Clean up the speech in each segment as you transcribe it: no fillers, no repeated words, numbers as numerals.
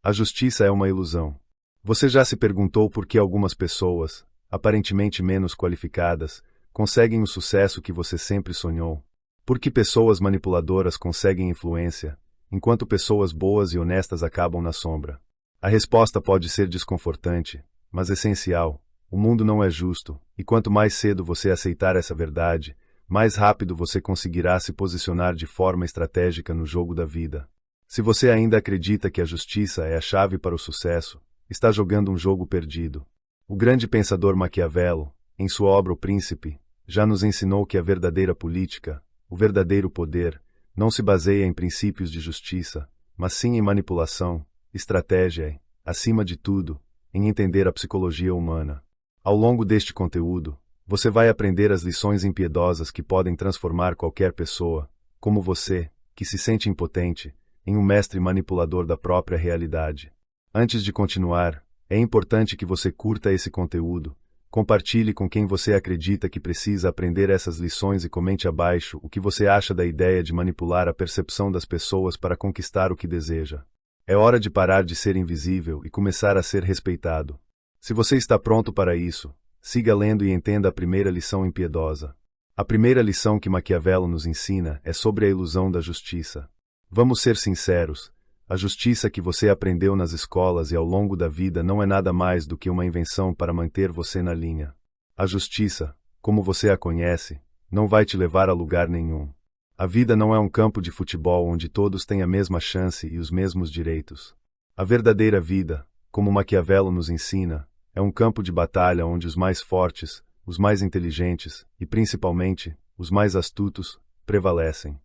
A justiça é uma ilusão. Você já se perguntou por que algumas pessoas, aparentemente menos qualificadas, conseguem o sucesso que você sempre sonhou? Por que pessoas manipuladoras conseguem influência, enquanto pessoas boas e honestas acabam na sombra? A resposta pode ser desconfortante, mas essencial. O mundo não é justo, e quanto mais cedo você aceitar essa verdade, mais rápido você conseguirá se posicionar de forma estratégica no jogo da vida. Se você ainda acredita que a justiça é a chave para o sucesso, está jogando um jogo perdido. O grande pensador Maquiavelo, em sua obra O Príncipe, já nos ensinou que a verdadeira política, o verdadeiro poder, não se baseia em princípios de justiça, mas sim em manipulação, estratégia e, acima de tudo, em entender a psicologia humana. Ao longo deste conteúdo, você vai aprender as lições impiedosas que podem transformar qualquer pessoa, como você, que se sente impotente, em um mestre manipulador da própria realidade. Antes de continuar, é importante que você curta esse conteúdo, compartilhe com quem você acredita que precisa aprender essas lições e comente abaixo o que você acha da ideia de manipular a percepção das pessoas para conquistar o que deseja. É hora de parar de ser invisível e começar a ser respeitado. Se você está pronto para isso, siga lendo e entenda a primeira lição impiedosa. A primeira lição que Maquiavelo nos ensina é sobre a ilusão da justiça. Vamos ser sinceros, a justiça que você aprendeu nas escolas e ao longo da vida não é nada mais do que uma invenção para manter você na linha. A justiça, como você a conhece, não vai te levar a lugar nenhum. A vida não é um campo de futebol onde todos têm a mesma chance e os mesmos direitos. A verdadeira vida, como Maquiavelo nos ensina, é um campo de batalha onde os mais fortes, os mais inteligentes e, principalmente, os mais astutos, prevalecem.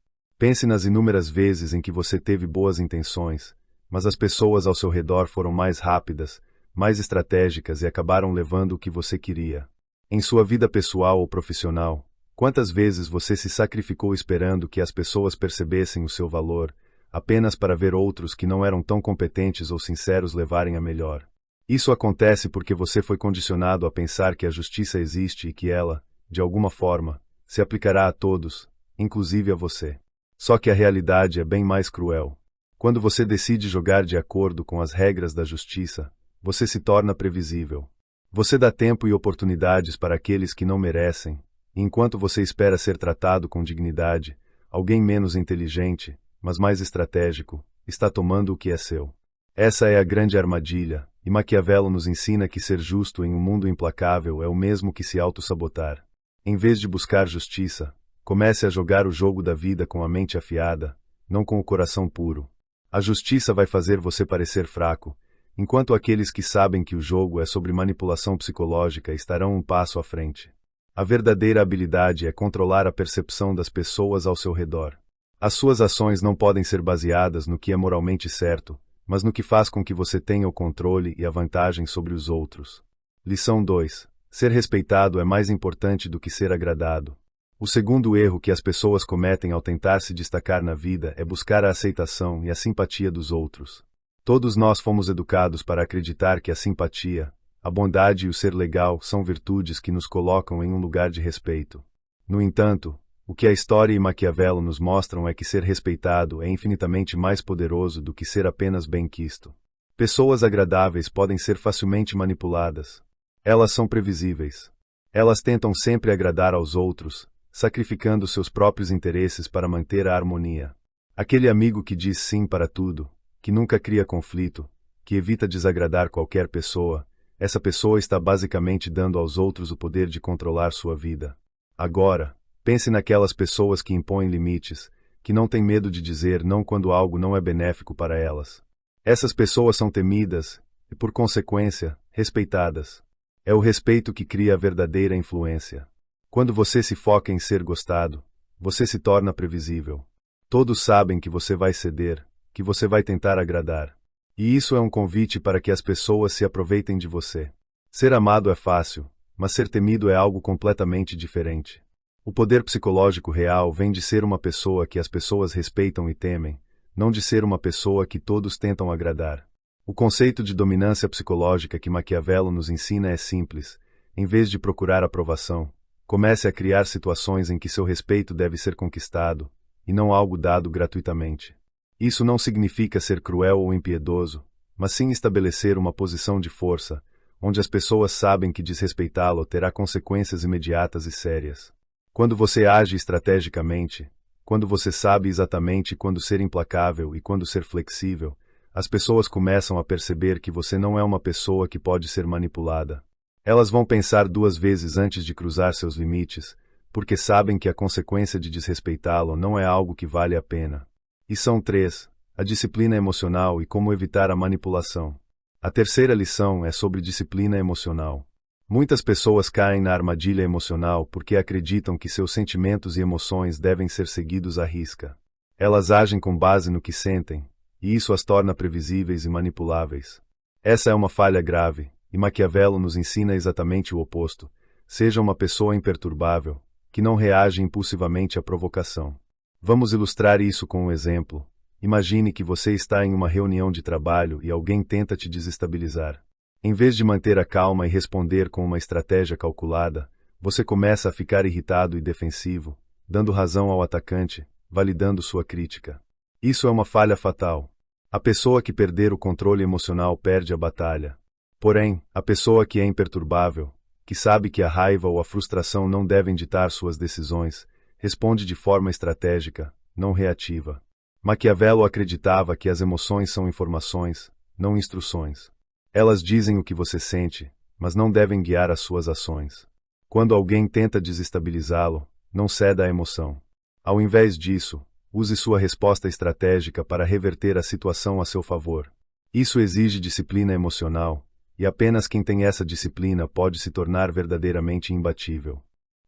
Pense nas inúmeras vezes em que você teve boas intenções, mas as pessoas ao seu redor foram mais rápidas, mais estratégicas e acabaram levando o que você queria. Em sua vida pessoal ou profissional, quantas vezes você se sacrificou esperando que as pessoas percebessem o seu valor, apenas para ver outros que não eram tão competentes ou sinceros levarem a melhor? Isso acontece porque você foi condicionado a pensar que a justiça existe e que ela, de alguma forma, se aplicará a todos, inclusive a você. Só que a realidade é bem mais cruel. Quando você decide jogar de acordo com as regras da justiça, você se torna previsível. Você dá tempo e oportunidades para aqueles que não merecem, e enquanto você espera ser tratado com dignidade, alguém menos inteligente, mas mais estratégico, está tomando o que é seu. Essa é a grande armadilha, e Maquiavelo nos ensina que ser justo em um mundo implacável é o mesmo que se auto-sabotar. Em vez de buscar justiça, comece a jogar o jogo da vida com a mente afiada, não com o coração puro. A justiça vai fazer você parecer fraco, enquanto aqueles que sabem que o jogo é sobre manipulação psicológica estarão um passo à frente. A verdadeira habilidade é controlar a percepção das pessoas ao seu redor. As suas ações não podem ser baseadas no que é moralmente certo, mas no que faz com que você tenha o controle e a vantagem sobre os outros. Lição 2. Ser respeitado é mais importante do que ser agradado. O segundo erro que as pessoas cometem ao tentar se destacar na vida é buscar a aceitação e a simpatia dos outros. Todos nós fomos educados para acreditar que a simpatia, a bondade e o ser legal são virtudes que nos colocam em um lugar de respeito. No entanto, o que a história e Maquiavelo nos mostram é que ser respeitado é infinitamente mais poderoso do que ser apenas bem-quisto. Pessoas agradáveis podem ser facilmente manipuladas. Elas são previsíveis. Elas tentam sempre agradar aos outros, sacrificando seus próprios interesses para manter a harmonia. Aquele amigo que diz sim para tudo, que nunca cria conflito, que evita desagradar qualquer pessoa, essa pessoa está basicamente dando aos outros o poder de controlar sua vida. Agora, pense naquelas pessoas que impõem limites, que não têm medo de dizer não quando algo não é benéfico para elas. Essas pessoas são temidas e, por consequência, respeitadas. É o respeito que cria a verdadeira influência. Quando você se foca em ser gostado, você se torna previsível. Todos sabem que você vai ceder, que você vai tentar agradar. E isso é um convite para que as pessoas se aproveitem de você. Ser amado é fácil, mas ser temido é algo completamente diferente. O poder psicológico real vem de ser uma pessoa que as pessoas respeitam e temem, não de ser uma pessoa que todos tentam agradar. O conceito de dominância psicológica que Maquiavelo nos ensina é simples. Em vez de procurar aprovação, comece a criar situações em que seu respeito deve ser conquistado, e não algo dado gratuitamente. Isso não significa ser cruel ou impiedoso, mas sim estabelecer uma posição de força, onde as pessoas sabem que desrespeitá-lo terá consequências imediatas e sérias. Quando você age estrategicamente, quando você sabe exatamente quando ser implacável e quando ser flexível, as pessoas começam a perceber que você não é uma pessoa que pode ser manipulada. Elas vão pensar duas vezes antes de cruzar seus limites, porque sabem que a consequência de desrespeitá-lo não é algo que vale a pena. E são 3. A disciplina emocional e como evitar a manipulação. A terceira lição é sobre disciplina emocional. Muitas pessoas caem na armadilha emocional porque acreditam que seus sentimentos e emoções devem ser seguidos à risca. Elas agem com base no que sentem, e isso as torna previsíveis e manipuláveis. Essa é uma falha grave, e Maquiavelo nos ensina exatamente o oposto. Seja uma pessoa imperturbável, que não reage impulsivamente à provocação. Vamos ilustrar isso com um exemplo. Imagine que você está em uma reunião de trabalho e alguém tenta te desestabilizar. Em vez de manter a calma e responder com uma estratégia calculada, você começa a ficar irritado e defensivo, dando razão ao atacante, validando sua crítica. Isso é uma falha fatal. A pessoa que perder o controle emocional perde a batalha. Porém, a pessoa que é imperturbável, que sabe que a raiva ou a frustração não devem ditar suas decisões, responde de forma estratégica, não reativa. Maquiavelo acreditava que as emoções são informações, não instruções. Elas dizem o que você sente, mas não devem guiar as suas ações. Quando alguém tenta desestabilizá-lo, não ceda à emoção. Ao invés disso, use sua resposta estratégica para reverter a situação a seu favor. Isso exige disciplina emocional, e apenas quem tem essa disciplina pode se tornar verdadeiramente imbatível.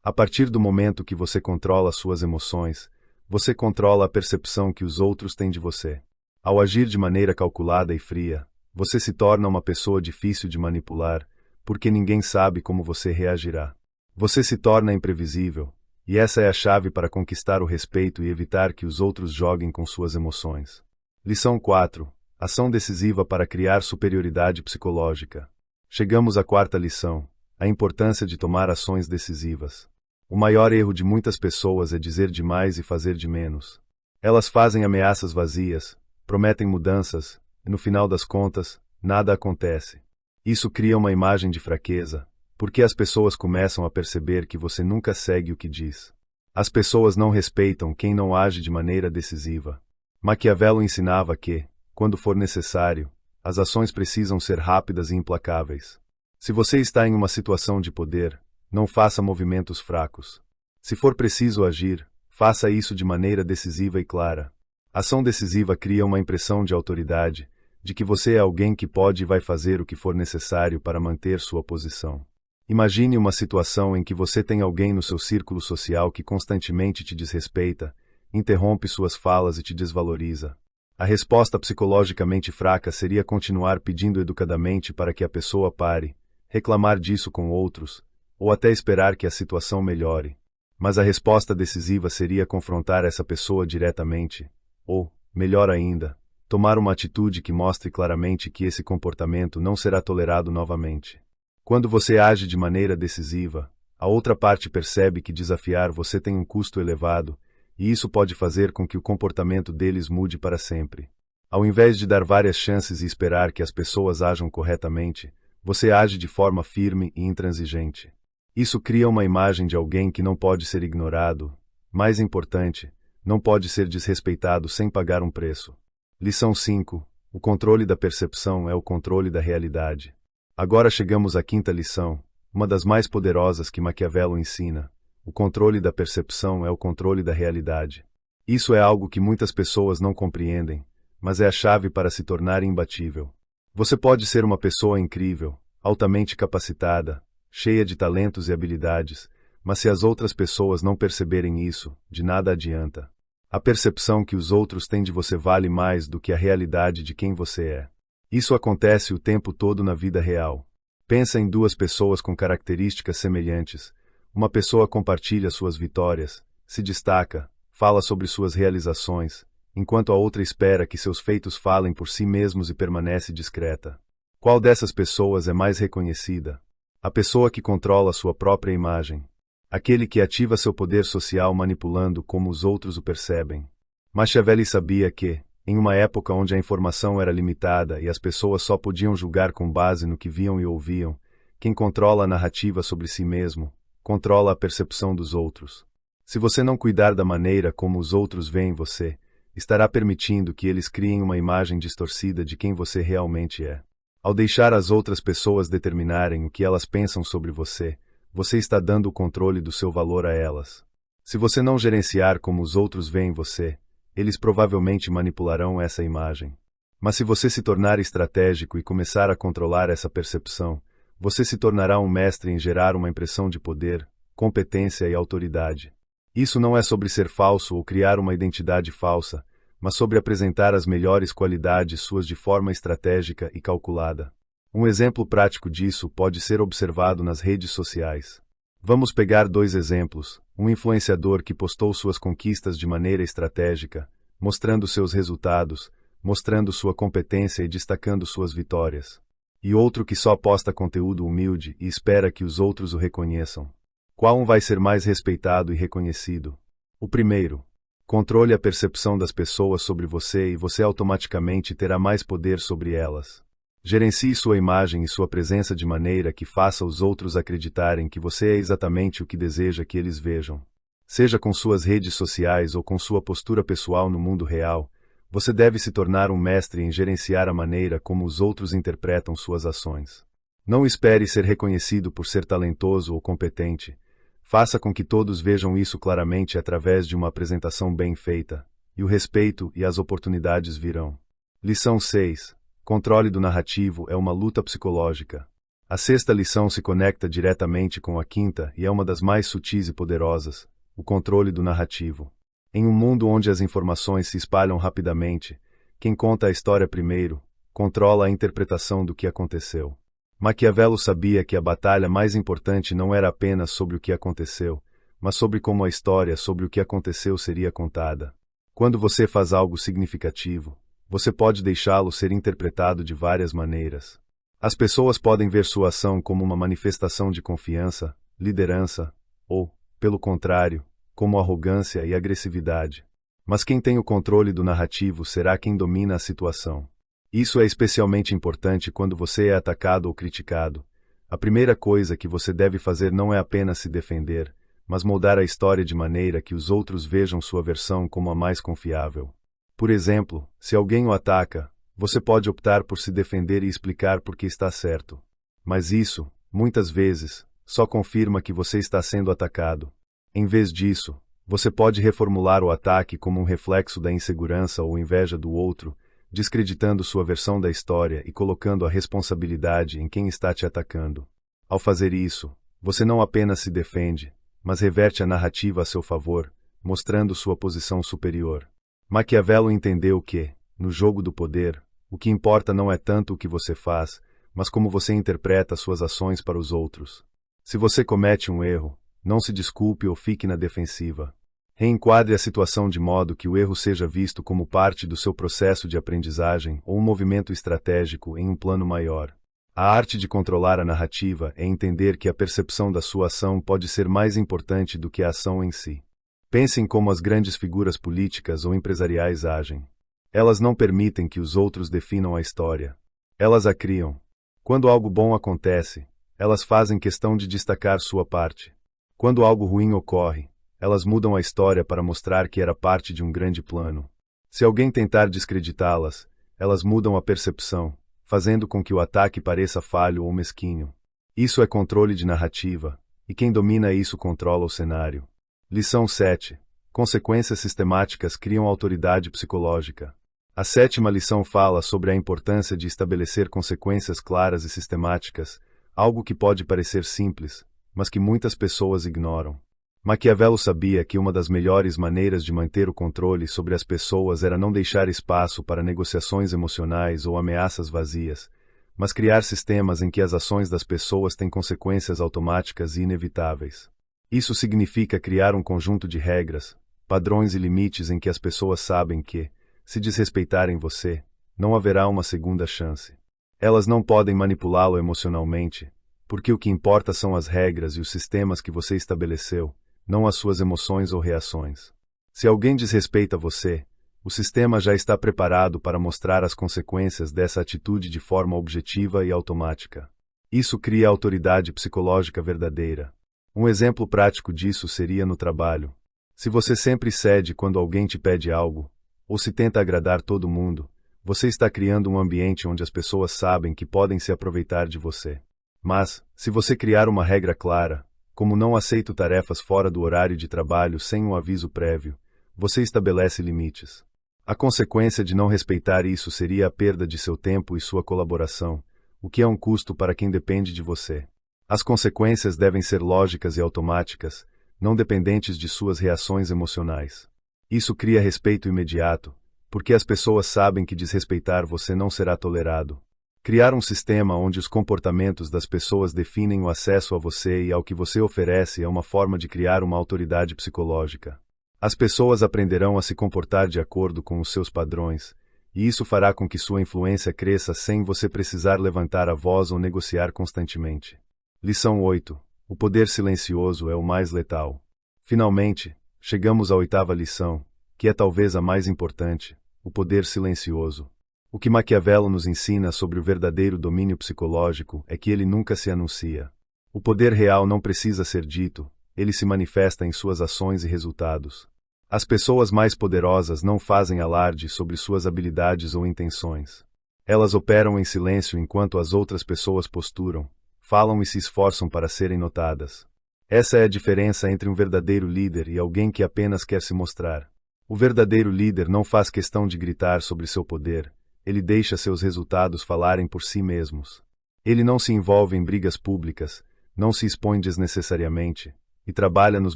A partir do momento que você controla suas emoções, você controla a percepção que os outros têm de você. Ao agir de maneira calculada e fria, você se torna uma pessoa difícil de manipular, porque ninguém sabe como você reagirá. Você se torna imprevisível, e essa é a chave para conquistar o respeito e evitar que os outros joguem com suas emoções. Lição 4. Ação decisiva para criar superioridade psicológica. Chegamos à quarta lição, a importância de tomar ações decisivas. O maior erro de muitas pessoas é dizer demais e fazer de menos. Elas fazem ameaças vazias, prometem mudanças, e no final das contas, nada acontece. Isso cria uma imagem de fraqueza, porque as pessoas começam a perceber que você nunca segue o que diz. As pessoas não respeitam quem não age de maneira decisiva. Maquiavelo ensinava que, quando for necessário, as ações precisam ser rápidas e implacáveis. Se você está em uma situação de poder, não faça movimentos fracos. Se for preciso agir, faça isso de maneira decisiva e clara. Ação decisiva cria uma impressão de autoridade, de que você é alguém que pode e vai fazer o que for necessário para manter sua posição. Imagine uma situação em que você tem alguém no seu círculo social que constantemente te desrespeita, interrompe suas falas e te desvaloriza. A resposta psicologicamente fraca seria continuar pedindo educadamente para que a pessoa pare, reclamar disso com outros, ou até esperar que a situação melhore. Mas a resposta decisiva seria confrontar essa pessoa diretamente, ou, melhor ainda, tomar uma atitude que mostre claramente que esse comportamento não será tolerado novamente. Quando você age de maneira decisiva, a outra parte percebe que desafiar você tem um custo elevado, e isso pode fazer com que o comportamento deles mude para sempre. Ao invés de dar várias chances e esperar que as pessoas ajam corretamente, você age de forma firme e intransigente. Isso cria uma imagem de alguém que não pode ser ignorado. Mais importante, não pode ser desrespeitado sem pagar um preço. Lição 5. O controle da percepção é o controle da realidade. Agora chegamos à quinta lição, uma das mais poderosas que Maquiavelo ensina. O controle da percepção é o controle da realidade. Isso é algo que muitas pessoas não compreendem, mas é a chave para se tornar imbatível. Você pode ser uma pessoa incrível, altamente capacitada, cheia de talentos e habilidades, mas se as outras pessoas não perceberem isso, de nada adianta. A percepção que os outros têm de você vale mais do que a realidade de quem você é. Isso acontece o tempo todo na vida real. Pensa em duas pessoas com características semelhantes. Uma pessoa compartilha suas vitórias, se destaca, fala sobre suas realizações, enquanto a outra espera que seus feitos falem por si mesmos e permanece discreta. Qual dessas pessoas é mais reconhecida? A pessoa que controla sua própria imagem. Aquele que ativa seu poder social manipulando como os outros o percebem. Machiavelli sabia que, Em uma época onde a informação era limitada e as pessoas só podiam julgar com base no que viam e ouviam, quem controla a narrativa sobre si mesmo, controla a percepção dos outros. Se você não cuidar da maneira como os outros veem você, estará permitindo que eles criem uma imagem distorcida de quem você realmente é. Ao deixar as outras pessoas determinarem o que elas pensam sobre você, você está dando o controle do seu valor a elas. Se você não gerenciar como os outros veem você, eles provavelmente manipularão essa imagem. Mas se você se tornar estratégico e começar a controlar essa percepção, você se tornará um mestre em gerar uma impressão de poder, competência e autoridade. Isso não é sobre ser falso ou criar uma identidade falsa, mas sobre apresentar as melhores qualidades suas de forma estratégica e calculada. Um exemplo prático disso pode ser observado nas redes sociais. Vamos pegar 2 exemplos: um influenciador que postou suas conquistas de maneira estratégica, mostrando seus resultados, mostrando sua competência e destacando suas vitórias. E outro que só posta conteúdo humilde e espera que os outros o reconheçam. Qual um vai ser mais respeitado e reconhecido? O primeiro. Controle a percepção das pessoas sobre você e você automaticamente terá mais poder sobre elas. Gerencie sua imagem e sua presença de maneira que faça os outros acreditarem que você é exatamente o que deseja que eles vejam. Seja com suas redes sociais ou com sua postura pessoal no mundo real, você deve se tornar um mestre em gerenciar a maneira como os outros interpretam suas ações. Não espere ser reconhecido por ser talentoso ou competente. Faça com que todos vejam isso claramente através de uma apresentação bem feita, e o respeito e as oportunidades virão. Lição 6. Controle do narrativo é uma luta psicológica. A 6ª lição se conecta diretamente com a 5ª e é uma das mais sutis e poderosas: o controle do narrativo. Em um mundo onde as informações se espalham rapidamente, quem conta a história primeiro, controla a interpretação do que aconteceu. Maquiavelo sabia que a batalha mais importante não era apenas sobre o que aconteceu, mas sobre como a história sobre o que aconteceu seria contada. Quando você faz algo significativo, você pode deixá-lo ser interpretado de várias maneiras. As pessoas podem ver sua ação como uma manifestação de confiança, liderança, ou, pelo contrário, como arrogância e agressividade. Mas quem tem o controle do narrativo será quem domina a situação. Isso é especialmente importante quando você é atacado ou criticado. A primeira coisa que você deve fazer não é apenas se defender, mas moldar a história de maneira que os outros vejam sua versão como a mais confiável. Por exemplo, se alguém o ataca, você pode optar por se defender e explicar por que está certo. Mas isso, muitas vezes, só confirma que você está sendo atacado. Em vez disso, você pode reformular o ataque como um reflexo da insegurança ou inveja do outro, descreditando sua versão da história e colocando a responsabilidade em quem está te atacando. Ao fazer isso, você não apenas se defende, mas reverte a narrativa a seu favor, mostrando sua posição superior. Maquiavelo entendeu que, no jogo do poder, o que importa não é tanto o que você faz, mas como você interpreta suas ações para os outros. Se você comete um erro, não se desculpe ou fique na defensiva. Reenquadre a situação de modo que o erro seja visto como parte do seu processo de aprendizagem ou um movimento estratégico em um plano maior. A arte de controlar a narrativa é entender que a percepção da sua ação pode ser mais importante do que a ação em si. Pense em como as grandes figuras políticas ou empresariais agem. Elas não permitem que os outros definam a história. Elas a criam. Quando algo bom acontece, elas fazem questão de destacar sua parte. Quando algo ruim ocorre, elas mudam a história para mostrar que era parte de um grande plano. Se alguém tentar descreditá-las, elas mudam a percepção, fazendo com que o ataque pareça falho ou mesquinho. Isso é controle de narrativa, e quem domina isso controla o cenário. Lição 7. Consequências sistemáticas criam autoridade psicológica. A 7ª lição fala sobre a importância de estabelecer consequências claras e sistemáticas, algo que pode parecer simples, mas que muitas pessoas ignoram. Maquiavelo sabia que uma das melhores maneiras de manter o controle sobre as pessoas era não deixar espaço para negociações emocionais ou ameaças vazias, mas criar sistemas em que as ações das pessoas têm consequências automáticas e inevitáveis. Isso significa criar um conjunto de regras, padrões e limites em que as pessoas sabem que, se desrespeitarem você, não haverá uma segunda chance. Elas não podem manipulá-lo emocionalmente, porque o que importa são as regras e os sistemas que você estabeleceu, não as suas emoções ou reações. Se alguém desrespeita você, O sistema já está preparado para mostrar as consequências dessa atitude de forma objetiva e automática. Isso cria autoridade psicológica verdadeira. Um exemplo prático disso seria no trabalho. Se você sempre cede quando alguém te pede algo, ou se tenta agradar todo mundo, você está criando um ambiente onde as pessoas sabem que podem se aproveitar de você. Mas, se você criar uma regra clara, como não aceito tarefas fora do horário de trabalho sem um aviso prévio, você estabelece limites. A consequência de não respeitar isso seria a perda de seu tempo e sua colaboração, o que é um custo para quem depende de você. As consequências devem ser lógicas e automáticas, não dependentes de suas reações emocionais. Isso cria respeito imediato, porque as pessoas sabem que desrespeitar você não será tolerado. Criar um sistema onde os comportamentos das pessoas definem o acesso a você e ao que você oferece é uma forma de criar uma autoridade psicológica. As pessoas aprenderão a se comportar de acordo com os seus padrões, e isso fará com que sua influência cresça sem você precisar levantar a voz ou negociar constantemente. Lição 8. O poder silencioso é o mais letal. Finalmente, chegamos à oitava lição, que é talvez a mais importante: o poder silencioso. O que Maquiavelo nos ensina sobre o verdadeiro domínio psicológico é que ele nunca se anuncia. O poder real não precisa ser dito, ele se manifesta em suas ações e resultados. As pessoas mais poderosas não fazem alarde sobre suas habilidades ou intenções. Elas operam em silêncio enquanto as outras pessoas posturam, falam e se esforçam para serem notadas. Essa é a diferença entre um verdadeiro líder e alguém que apenas quer se mostrar. O verdadeiro líder não faz questão de gritar sobre seu poder, ele deixa seus resultados falarem por si mesmos. Ele não se envolve em brigas públicas, não se expõe desnecessariamente, e trabalha nos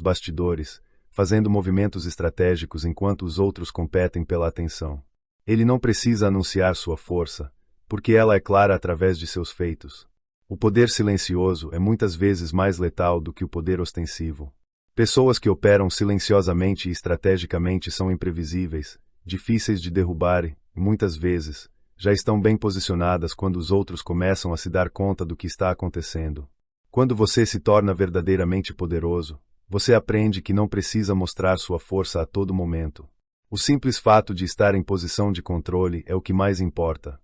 bastidores, fazendo movimentos estratégicos enquanto os outros competem pela atenção. Ele não precisa anunciar sua força, porque ela é clara através de seus feitos. O poder silencioso é muitas vezes mais letal do que o poder ostensivo. Pessoas que operam silenciosamente e estrategicamente são imprevisíveis, difíceis de derrubar e, muitas vezes, já estão bem posicionadas quando os outros começam a se dar conta do que está acontecendo. Quando você se torna verdadeiramente poderoso, você aprende que não precisa mostrar sua força a todo momento. O simples fato de estar em posição de controle é o que mais importa.